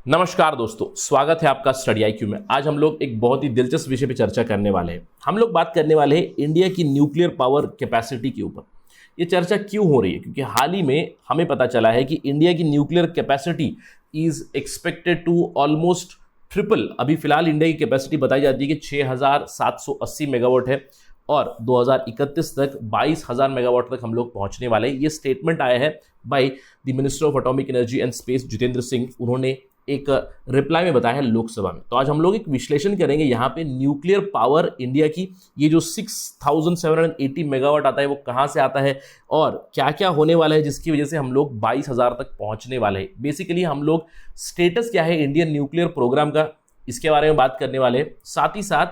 नमस्कार दोस्तों, स्वागत है आपका स्टडी आईक्यू में। आज हम लोग एक बहुत ही दिलचस्प विषय पे चर्चा करने वाले हैं। हम लोग बात करने वाले हैं इंडिया की न्यूक्लियर पावर कैपेसिटी के ऊपर। ये चर्चा क्यों हो रही है? क्योंकि हाल ही में हमें पता चला है कि इंडिया की nuclear capacity is expected to almost triple. अभी फिलहाल इंडिया की कैपेसिटी बताई जाती है कि 6780 मेगावाट है और 2031 तक 22,000 मेगावाट तक हम लोग पहुंचने वाले हैं। ये स्टेटमेंट आया है by the minister of atomic energy and space Jitendra Singh. उन्होंने एक रिप्लाई में बताया है लोकसभा में। तो आज हम लोग एक विश्लेषण करेंगे यहाँ पे न्यूक्लियर पावर इंडिया की। ये जो 6780 मेगावाट आता है वो कहाँ से आता है और क्या क्या होने वाला है जिसकी वजह से हम लोग 22,000 तक पहुँचने वाले हैं। बेसिकली हम लोग स्टेटस क्या है इंडियन न्यूक्लियर प्रोग्राम का, इसके बारे में बात करने वाले हैं। साथ ही साथ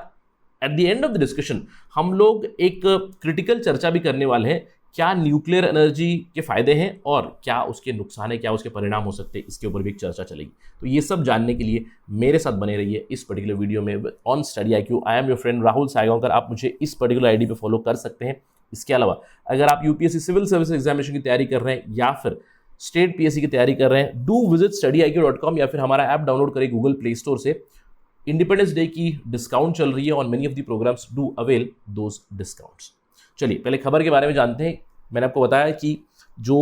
at the end of the discussion हम लोग एक क्रिटिकल चर्चा भी करने वाले हैं। क्या न्यूक्लियर एनर्जी के फायदे हैं और क्या उसके नुकसान है, क्या उसके परिणाम हो सकते हैं, इसके ऊपर भी एक चर्चा चलेगी। तो ये सब जानने के लिए मेरे साथ बने रहिए इस पर्टिकुलर वीडियो में on Study IQ. I am your friend Rahul Saygaonkar. आप मुझे इस पर्टिकुलर आईडी पे फॉलो कर सकते हैं। इसके अलावा अगर आप यूपीएससी सिविल सर्विस एग्जामिनेशन की तैयारी कर रहे हैं या फिर स्टेट पीएससी की तैयारी कर रहे हैं, डू विजिट studyIQ.com या फिर हमारा ऐप डाउनलोड करें गूगल प्ले स्टोर से। इंडिपेंडेंस डे की डिस्काउंट चल रही है on many of the programmes, do avail those discounts. चलिए पहले खबर के बारे में जानते हैं। मैंने आपको बताया कि जो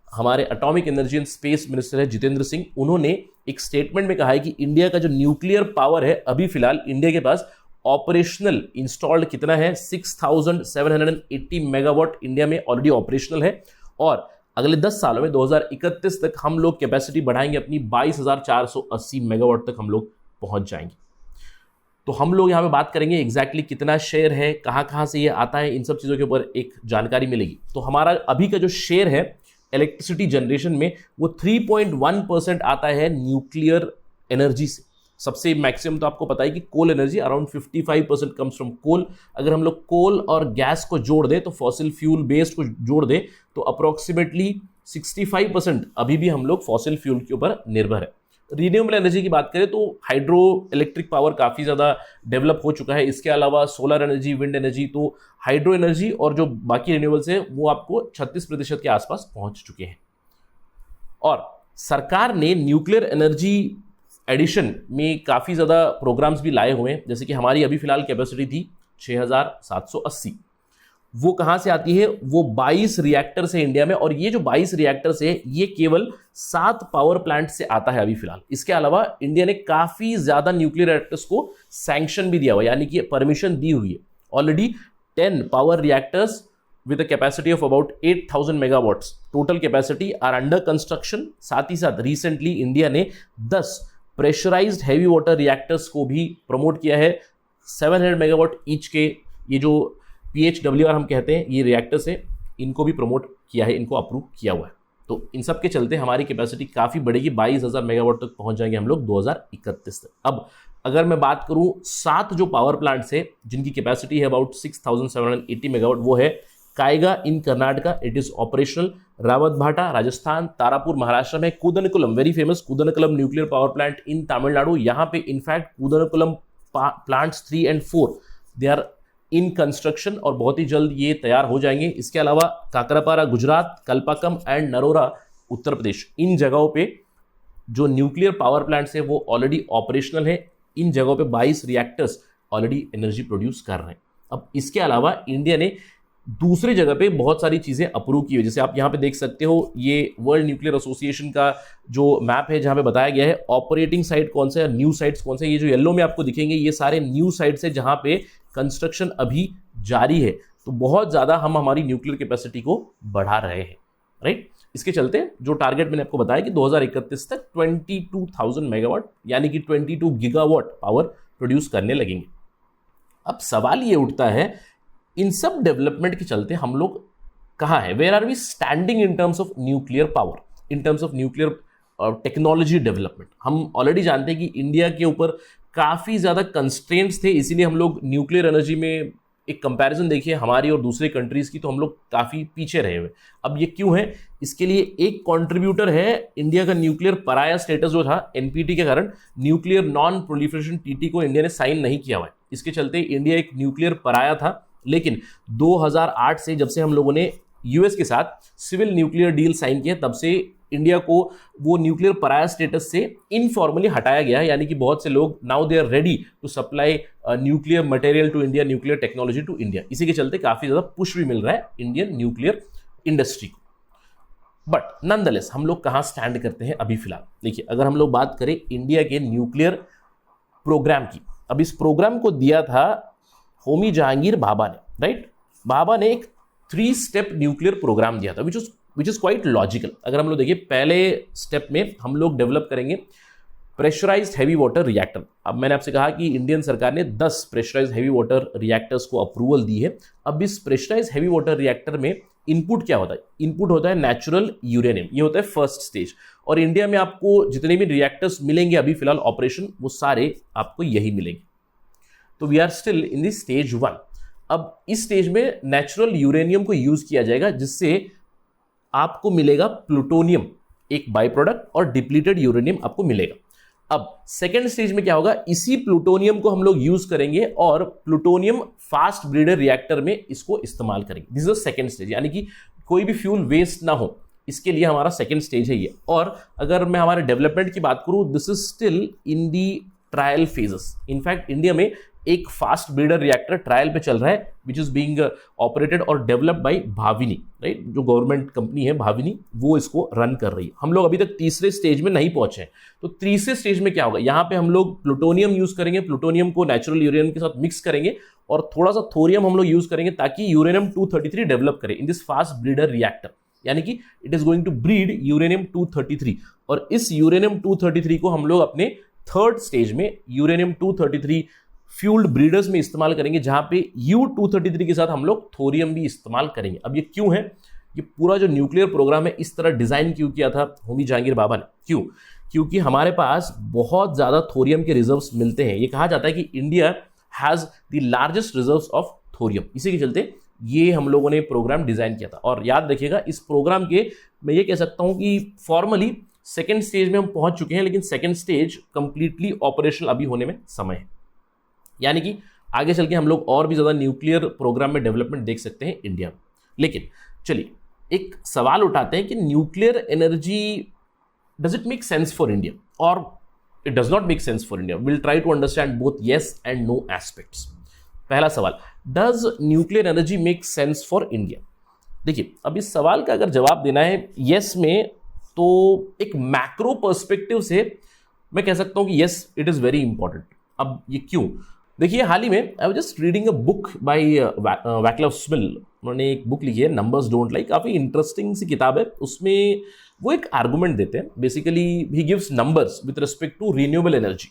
हमारे atomic energy and space minister है जितेंद्र सिंह, उन्होंने एक स्टेटमेंट में कहा है कि इंडिया का जो न्यूक्लियर पावर है, अभी फिलहाल इंडिया के पास ऑपरेशनल इंस्टॉल्ड कितना है, 6780 मेगावाट इंडिया में ऑलरेडी ऑपरेशनल है और अगले 10 सालों में 2031 तक हम लोग कैपेसिटी बढ़ाएंगे अपनी 22,480 मेगावाट तक हम लोग पहुंच जाएंगे। तो हम लोग यहाँ पे बात करेंगे एग्जैक्टली कितना शेयर है, कहाँ से ये आता है, इन सब चीज़ों के ऊपर एक जानकारी मिलेगी। तो हमारा अभी का जो शेयर है इलेक्ट्रिसिटी जनरेशन में वो 3.1% आता है न्यूक्लियर एनर्जी से। सबसे मैक्सिमम तो आपको पता है कि coal energy around 55% comes from coal. अगर हम लोग कोल और गैस को जोड़ दें, तो फॉसिल फ्यूल बेस्ड को जोड़ दें, तो अप्रोक्सीमेटली 65% अभी भी हम लोग फॉसिल फ्यूल के ऊपर निर्भर है। रीन्यूएबल एनर्जी की बात करें तो हाइड्रो इलेक्ट्रिक पावर काफ़ी ज़्यादा डेवलप हो चुका है। इसके अलावा सोलर एनर्जी, विंड एनर्जी, तो हाइड्रो एनर्जी और जो बाकी रिन्यूएबल्स है वो आपको 36% के आसपास पहुंच चुके हैं। और सरकार ने न्यूक्लियर एनर्जी एडिशन में काफ़ी ज़्यादा प्रोग्राम्स भी लाए हुए हैं। जैसे कि हमारी अभी फिलहाल कैपेसिटी थी 6780। वो कहाँ से आती है? वो 22 रिएक्टर से इंडिया में, और ये जो 22 रिएक्टर से ये केवल 7 पावर प्लांट से आता है अभी फिलहाल। इसके अलावा इंडिया ने काफ़ी ज़्यादा न्यूक्लियर रिएक्टर्स को सैंक्शन भी दिया हुआ, यानी कि परमिशन दी हुई है। Already 10 power reactors with a capacity of about 8000 megawatts total capacity are under construction. साथ ही साथ रिसेंटली इंडिया ने 10 प्रेशराइज्ड हैवी वाटर रिएक्टर्स को भी प्रमोट किया है। 700 मेगावाट ईच के ये जो PHWR हम कहते हैं ये रिएक्टर्स है, इनको भी प्रमोट किया है, इनको अप्रूव किया हुआ है। तो इन सब के चलते हमारी कैपेसिटी काफ़ी बढ़ेगी, 22,000 मेगावाट तक पहुंच जाएंगे हम लोग 2031 तक। अब अगर मैं बात करूं 7 जो पावर प्लांट्स है जिनकी कैपेसिटी है अबाउट 6780 मेगावाट, वो है Kaiga in Karnataka, it is operational. Rawatbhata Rajasthan, Tarapur Maharashtra में, Kudankulam very famous Kudankulam nuclear power plant in Tamil Nadu. यहाँ पे in fact Kudankulam plants 3 and 4 they are in construction और बहुत ही जल्द ये तैयार हो जाएंगे। इसके अलावा काकरापारा गुजरात, कल्पाकम एंड नरोरा उत्तर प्रदेश, इन जगहों पे जो न्यूक्लियर पावर प्लांट्स है वो ऑलरेडी ऑपरेशनल है। इन जगहों पे 22 रिएक्टर्स ऑलरेडी एनर्जी प्रोड्यूस कर रहे हैं। अब इसके अलावा इंडिया ने दूसरी जगह पे बहुत सारी चीज़ें अप्रूव की हुई, जैसे आप यहाँ पे देख सकते हो ये वर्ल्ड न्यूक्लियर एसोसिएशन का जो मैप है जहाँ पे बताया गया है ऑपरेटिंग साइट कौन सा है, न्यू साइट्स कौन से। ये जो येलो में आपको दिखेंगे ये सारे न्यू साइट्स है जहाँ पे कंस्ट्रक्शन अभी जारी है। तो बहुत ज़्यादा हम हमारी न्यूक्लियर कैपेसिटी को बढ़ा रहे हैं, राइट। इसके चलते जो टारगेट मैंने आपको बताया कि 2031 तक 22,000 मेगावाट यानी कि 22 गीगावाट पावर प्रोड्यूस करने लगेंगे। अब सवाल ये उठता है इन सब डेवलपमेंट के चलते हम लोग कहाँ हैं, where are we standing in terms of nuclear power, in terms of nuclear technology development. हम ऑलरेडी जानते हैं कि इंडिया के ऊपर काफ़ी ज़्यादा कंस्ट्रेंट्स थे, इसीलिए हम लोग न्यूक्लियर एनर्जी में एक कंपैरिजन देखिए हमारी और दूसरे कंट्रीज़ की, तो हम लोग काफ़ी पीछे रहे हुए। अब ये क्यों है? इसके लिए एक कंट्रीब्यूटर है इंडिया का न्यूक्लियर पराया स्टेटस जो था NPT के कारण, न्यूक्लियर नॉन प्रोलिफरेशन TT को इंडिया ने साइन नहीं किया हुआ है। इसके चलते इंडिया एक न्यूक्लियर पराया था। लेकिन 2008 से जब से हम लोगों ने यूएस के साथ सिविल न्यूक्लियर डील साइन किया, तब से इंडिया को वो न्यूक्लियर पराया स्टेटस से इनफॉर्मली हटाया गया है, यानी कि बहुत से लोग now they are ready to supply nuclear material to India, nuclear technology to India. इसी के चलते काफी ज्यादा पुश भी मिल रहा है इंडियन न्यूक्लियर इंडस्ट्री को। बट नॉनदलेस हम लोग कहां स्टैंड करते हैं अभी फिलहाल? देखिए, अगर हम लोग बात करें इंडिया के न्यूक्लियर प्रोग्राम की, अब इस प्रोग्राम को दिया था होमी जहांगीर भाभा ने, राइट? भाभा ने एक 3 स्टेप न्यूक्लियर प्रोग्राम दिया था विच इज क्वाइट लॉजिकल। अगर हम लोग देखिए, पहले स्टेप में हम लोग डेवलप करेंगे प्रेशराइज्ड हैवी वाटर रिएक्टर। अब मैंने आपसे कहा कि इंडियन सरकार ने 10 प्रेशराइज्ड हैवी वाटर रिएक्टर्स को अप्रूवल दी है। अब इस प्रेशराइज्ड हैवी वाटर रिएक्टर में इनपुट क्या होता है? इनपुट होता है नेचुरल यूरेनियम, ये होता है फर्स्ट स्टेज। और इंडिया में आपको जितने भी रिएक्टर्स मिलेंगे अभी फिलहाल ऑपरेशन, वो सारे आपको यही मिलेंगे। तो we are still in the stage 1। अब इस स्टेज में नेचुरल यूरेनियम को यूज किया जाएगा, जिससे आपको मिलेगा प्लूटोनियम, एक बाय प्रोडक्ट, और डिप्लीटेड यूरेनियम आपको मिलेगा। अब सेकेंड स्टेज में क्या होगा? इसी प्लूटोनियम को हम लोग यूज करेंगे और प्लूटोनियम फास्ट ब्रीडर रिएक्टर में इसको इस्तेमाल करेंगे। This is the second stage, यानी कि कोई भी फ्यूल वेस्ट ना हो, इसके लिए हमारा सेकेंड स्टेज है ये। और अगर मैं हमारे डेवलपमेंट की बात करूं, this is still in the trial phases. In fact India में एक फास्ट ब्रीडर रिएक्टर ट्रायल पे चल रहा है विच इज बीइंग ऑपरेटेड और डेवलप्ड बाय भाविनी, राइट? जो गवर्नमेंट कंपनी है भाविनी, वो इसको रन कर रही है। हम लोग अभी तक तीसरे स्टेज में नहीं पहुंचे हैं। तो तीसरे स्टेज में क्या होगा? यहाँ पे हम लोग प्लूटोनियम यूज करेंगे, प्लूटोनियम को नेचुरल यूरेनियम के साथ मिक्स करेंगे और थोड़ा सा थोरियम हम लोग यूज करेंगे ताकि यूरेनियम 233 डेवलप करे in this fast breeder reactor. यानी कि it is going to breed uranium 233, और इस यूरेनियम 233 को हम लोग अपने थर्ड स्टेज में यूरेनियम 233 फ्यूल्ड ब्रीडर्स में इस्तेमाल करेंगे, जहां पे U233 के साथ हम लोग थोरियम भी इस्तेमाल करेंगे। अब ये क्यों है? ये पूरा जो न्यूक्लियर प्रोग्राम है इस तरह डिजाइन क्यों किया था होमी जहांगीर भाभा ने? क्यों? क्योंकि हमारे पास बहुत ज्यादा थोरियम के रिजर्व्स मिलते हैं। ये कहा जाता है कि India has the largest reserves of thorium. इसी के चलते ये हम लोगों ने प्रोग्राम डिजाइन किया था। और याद रखिएगा, इस प्रोग्राम के मैं ये कह सकता हूं कि फॉर्मली सेकेंड स्टेज में हम पहुंच चुके हैं, लेकिन सेकेंड स्टेज कंप्लीटली ऑपरेशनल अभी होने में समय है। यानी कि आगे चल के हम लोग और भी ज्यादा न्यूक्लियर प्रोग्राम में डेवलपमेंट देख सकते हैं इंडिया में। लेकिन चलिए एक सवाल उठाते हैं कि nuclear energy, does it make sense for India और it does not make sense for India? Will try to understand both yes and no aspects. पहला सवाल, does nuclear energy make sense for India? देखिए, अब इस सवाल का अगर जवाब देना है येस में, तो एक मैक्रो पर्सपेक्टिव से मैं कह सकता हूं कि yes, it is very important. अब ये क्यों? देखिए, हाल ही में I was just reading a book by Vaclav Smil. उन्होंने एक बुक लिखी है नंबर्स डोंट लाई, काफी इंटरेस्टिंग सी किताब है। उसमें वो एक आर्गुमेंट देते हैं, basically he gives numbers with respect to renewable energy.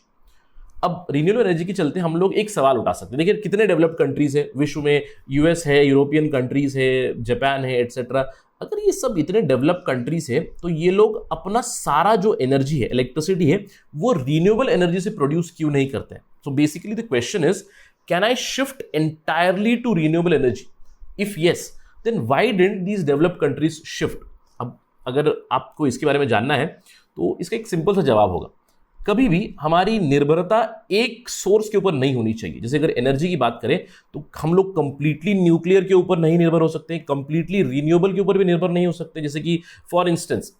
अब रिन्यूएबल एनर्जी के चलते हम लोग एक सवाल उठा सकते हैं। देखिए, कितने डेवलप्ड कंट्रीज है विश्व में? यूएस है, यूरोपियन कंट्रीज है, जापान है, एटसेट्रा। अगर ये सब इतने डेवलप्ड कंट्रीज है, तो ये लोग अपना सारा जो एनर्जी है, इलेक्ट्रिसिटी है, वो रिन्यूएबल एनर्जी से प्रोड्यूस क्यों नहीं करते हैं? So basically the question is, can I shift entirely to renewable energy? If yes, then why didn't these developed countries shift? अब अगर आपको इसके बारे में जानना है तो इसका एक सिंपल सा जवाब होगा, कभी भी हमारी निर्भरता एक सोर्स के ऊपर नहीं होनी चाहिए। जैसे अगर एनर्जी की बात करें तो हम लोग कंप्लीटली न्यूक्लियर के ऊपर नहीं निर्भर हो सकते, कंप्लीटली रिन्यूएबल के ऊपर भी निर्भर नहीं हो सकते। जैसे कि फॉर इंस्टेंस,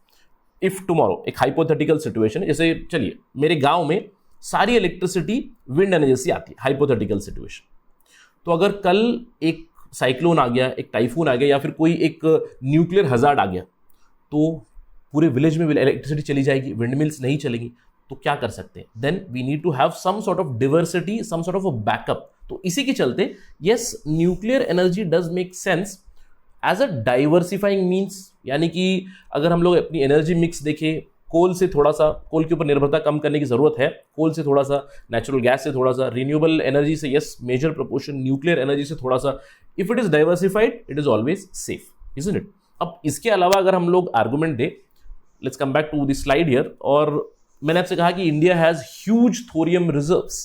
इफ टुमारो, एक हाइपोथेटिकल सिचुएशन है, जैसे चलिए मेरे गांव में सारी इलेक्ट्रिसिटी विंड एनर्जी से आती है, हाइपोथेटिकल सिचुएशन। तो अगर कल एक साइक्लोन आ गया, एक टाइफून आ गया, या फिर कोई एक न्यूक्लियर हजार्ड आ गया, तो पूरे विलेज में इलेक्ट्रिसिटी चली जाएगी, विंड मिल्स नहीं चलेंगी। तो क्या कर सकते हैं? Then we need to have some sort of diversity, some sort of a backup. तो इसी के चलते yes, nuclear energy does make sense as a diversifying means. यानी कि अगर हम लोग अपनी एनर्जी मिक्स देखें, कोल से थोड़ा सा, कोल के ऊपर निर्भरता कम करने की जरूरत है, कोल से थोड़ा सा, नेचुरल गैस से थोड़ा सा, रिन्यूएबल एनर्जी से yes major proportion, nuclear energy से थोड़ा सा। If it is diversified, it is always safe, isn't it? अब इसके अलावा अगर हम लोग आर्गुमेंट दे, let's come back to the slide here. और मैंने आपसे कहा कि India has huge thorium reserves,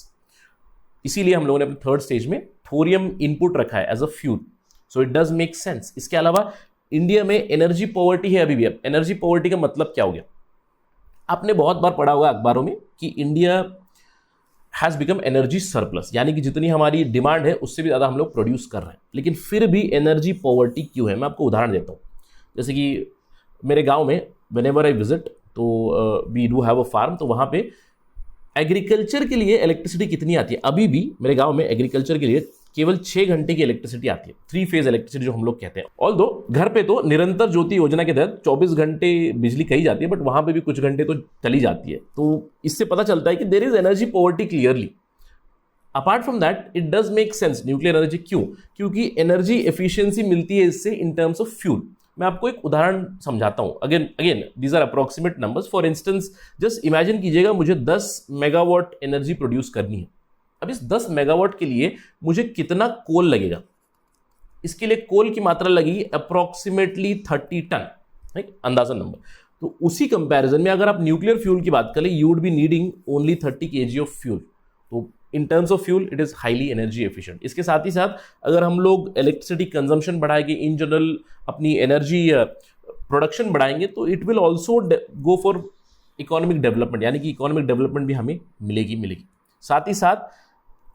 इसीलिए हम लोगों ने अपने थर्ड स्टेज में थोरियम इनपुट रखा है as a fuel. So it does make sense. इसके अलावा इंडिया में एनर्जी पॉवर्टी है अभी भी। अब एनर्जी पॉवर्टी का मतलब क्या हो गया? आपने बहुत बार पढ़ा होगा अखबारों में कि India has become energy surplus, यानी कि जितनी हमारी डिमांड है उससे भी ज्यादा हम लोग प्रोड्यूस कर रहे हैं, लेकिन फिर भी एनर्जी पॉवर्टी क्यों है? मैं आपको उदाहरण देता हूं। जैसे कि मेरे गांव में व्हेनेवर आई विजिट, तो we do have a farm, तो वहाँ पे एग्रीकल्चर के लिए इलेक्ट्रिसिटी कितनी आती है, अभी भी मेरे गांव में एग्रीकल्चर के लिए केवल 6 घंटे की इलेक्ट्रिसिटी आती है, 3 फेज इलेक्ट्रिसिटी जो हम लोग कहते हैं। ऑल्दो घर पे तो निरंतर ज्योति योजना के तहत 24 घंटे बिजली कही जाती है, बट वहां पे भी कुछ घंटे तो चली जाती है। तो इससे पता चलता है कि there is energy poverty clearly. Apart from that it does make sense nuclear energy, क्यों? क्योंकि एनर्जी एफिशिएंसी मिलती है इससे इन टर्म्स ऑफ फ्यूल। मैं आपको एक उदाहरण समझाता हूं, again these are approximate numbers. For instance just imagine कीजिएगा मुझे 10 मेगावाट एनर्जी प्रोड्यूस करनी है। अब इस 10 मेगावाट के लिए मुझे कितना कोल लगेगा? इसके लिए कोल की मात्रा लगेगी अप्रोक्सीमेटली 30 टन, राइट, अंदाजा नंबर। तो उसी कंपैरिजन में अगर आप न्यूक्लियर फ्यूल की बात करें, you would be needing only 30 kg of fuel. तो in terms of fuel it is highly energy efficient. इसके साथ ही साथ अगर हम लोग इलेक्ट्रिसिटी कंजम्पशन बढ़ाएंगे, इन जनरल अपनी एनर्जी प्रोडक्शन बढ़ाएंगे, तो it will also go for economic development, यानी कि इकोनॉमिक डेवलपमेंट भी हमें मिलेगी। साथ ही साथ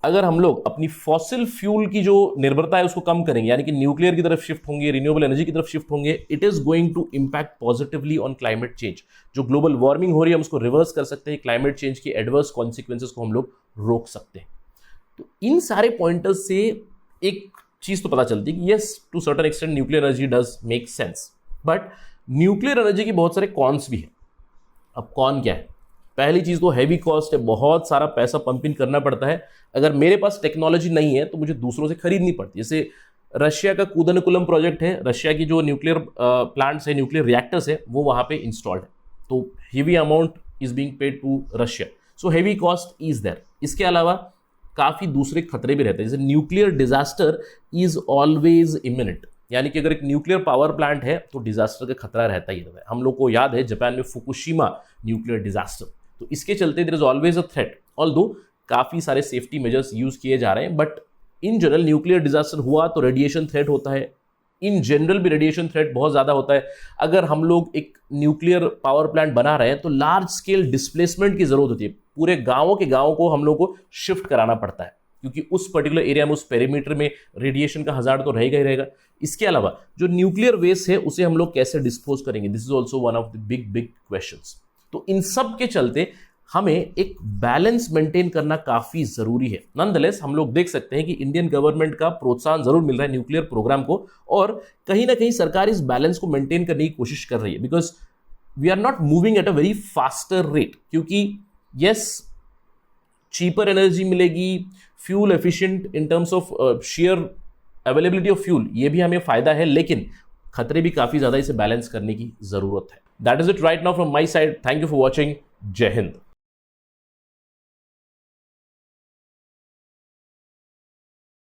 अगर हम लोग अपनी फॉसिल फ्यूल की जो निर्भरता है उसको कम करेंगे, यानी कि न्यूक्लियर की तरफ शिफ्ट होंगे, रिन्यूएबल एनर्जी की तरफ शिफ्ट होंगे, it is going to impact positively on climate change. जो ग्लोबल वार्मिंग हो रही है हम उसको रिवर्स कर सकते हैं, क्लाइमेट चेंज की एडवर्स कॉन्सिक्वेंसेस को हम लोग रोक सकते हैं। तो इन सारे पॉइंटर्स से एक चीज तो पता चलती है कि yes, to certain extent nuclear energy does make sense, but nuclear energy के बहुत सारे कॉन्स भी हैं। अब कौन क्या है? पहली चीज तो हैवी कॉस्ट है, बहुत सारा पैसा पंप इन करना पड़ता है। अगर मेरे पास टेक्नोलॉजी नहीं है तो मुझे दूसरों से खरीदनी पड़ती है। जैसे रशिया का कूदनकुलम प्रोजेक्ट है, रशिया की जो न्यूक्लियर प्लांट्स है, न्यूक्लियर रिएक्टर्स है, वो वहां पे इंस्टॉल्ड है, तो heavy amount is being paid to Russia, so heavy cost is there. इसके अलावा काफी दूसरे खतरे भी रहते हैं, जैसे nuclear disaster is always imminent, यानी कि अगर एक न्यूक्लियर पावर प्लांट है तो डिजास्टर का खतरा रहता ही रहता है। हम लोग को याद है जापान में फुकुशिमा न्यूक्लियर डिजास्टर, तो इसके चलते there is always a threat. Although काफी सारे सेफ्टी मेजर्स यूज किए जा रहे हैं, but in general nuclear disaster हुआ तो रेडिएशन थ्रेट होता है। इन जनरल भी रेडिएशन थ्रेट बहुत ज्यादा होता है। अगर हम लोग एक न्यूक्लियर पावर प्लांट बना रहे हैं तो लार्ज स्केल डिस्प्लेसमेंट की जरूरत होती है। पूरे गांवों के गांवों को हम लोग को शिफ्ट कराना पड़ता है, क्योंकि उस पर्टिकुलर एरिया में, उस पेरीमीटर में रेडिएशन का हजार्ड तो रहेगा ही रहेगा। इसके अलावा जो न्यूक्लियर वेस्ट है उसे हम लोग कैसे डिस्पोज करेंगे, this is also one of the big questions. तो इन सब के चलते हमें एक बैलेंस मेंटेन करना काफी जरूरी है। नॉनदलेस हम लोग देख सकते हैं कि इंडियन गवर्नमेंट का प्रोत्साहन जरूर मिल रहा है न्यूक्लियर प्रोग्राम को, और कहीं ना कहीं सरकार इस बैलेंस को मेंटेन करने की कोशिश कर रही है, because we are not moving at a very faster rate. क्योंकि यस, चीपर एनर्जी मिलेगी, fuel efficient in terms of share availability of fuel, ये भी हमें फायदा है, लेकिन खतरे भी काफी ज्यादा, इसे बैलेंस करने की जरूरत है। That is it right now from my side. Thank you for watching. जय हिंद।